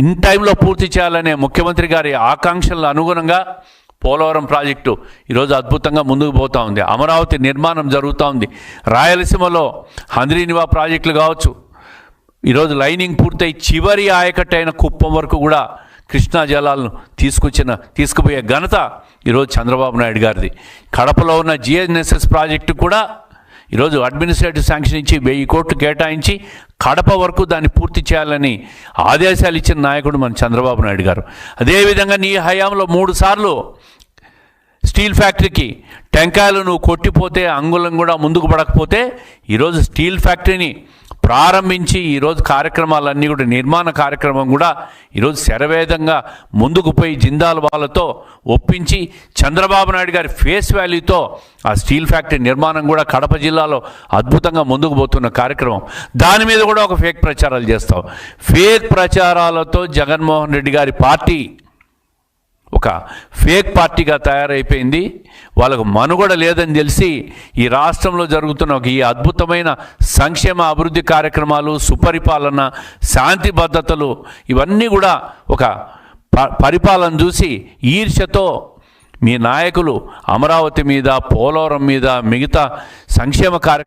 In టైంలో పూర్తి చేయాలనే ముఖ్యమంత్రి గారి ఆకాంక్షలకు అనుగుణంగా పోలవరం ప్రాజెక్టు ఈరోజు అద్భుతంగా ముందుకు పోతూ ఉంది. అమరావతి నిర్మాణం జరుగుతూ ఉంది. రాయలసీమలో హంద్రీనివా ప్రాజెక్టులు కావచ్చు, ఈరోజు లైనింగ్ పూర్తయి చివరి ఆయకట్టు అయిన కుప్పం వరకు కూడా కృష్ణా జలాలను తీసుకుపోయే ఘనత ఈరోజు చంద్రబాబు నాయుడు గారిది. కడపలో ఉన్న జిఎన్ఎస్ఎస్ ప్రాజెక్టు కూడా ఈరోజు అడ్మినిస్ట్రేటివ్ శాంక్షన్ ఇచ్చి 1000 కోట్లు కేటాయించి కడప వరకు దాన్ని పూర్తి చేయాలని ఆదేశాలు ఇచ్చిన నాయకుడు మన చంద్రబాబు నాయుడు గారు. అదేవిధంగా నీ హయాంలో 3 సార్లు స్టీల్ ఫ్యాక్టరీకి టెంకాయలు నువ్వు కొట్టిపోతే అంగుళం కూడా ముందుకు పడకపోతే ఈరోజు స్టీల్ ఫ్యాక్టరీని ప్రారంభించి ఈరోజు కార్యక్రమాలన్నీ కూడా నిర్మాణ కార్యక్రమం కూడా ఈరోజు శరవేగంగా ముందుకు పోయి జిందాల్ వాళ్ళతో ఒప్పించి చంద్రబాబు నాయుడు గారి ఫేస్ వాల్యూతో ఆ స్టీల్ ఫ్యాక్టరీ నిర్మాణం కూడా కడప జిల్లాలో అద్భుతంగా ముందుకు పోతున్న కార్యక్రమం. దాని మీద కూడా ఒక ఫేక్ ప్రచారాలు చేస్తావు. ఫేక్ ప్రచారాలతో జగన్మోహన్ రెడ్డి గారి పార్టీ ఒక ఫేక్ పార్టీగా తయారైపోయింది. వాళ్ళకు మనుగడ లేదని తెలిసి ఈ రాష్ట్రంలో జరుగుతున్న ఈ అద్భుతమైన సంక్షేమ అభివృద్ధి కార్యక్రమాలు, సుపరిపాలన, శాంతి భద్రతలు ఇవన్నీ కూడా ఒక పరిపాలన చూసి ఈర్ష్యతో మీ నాయకులు అమరావతి మీద, పోలవరం మీద, మిగతా సంక్షేమ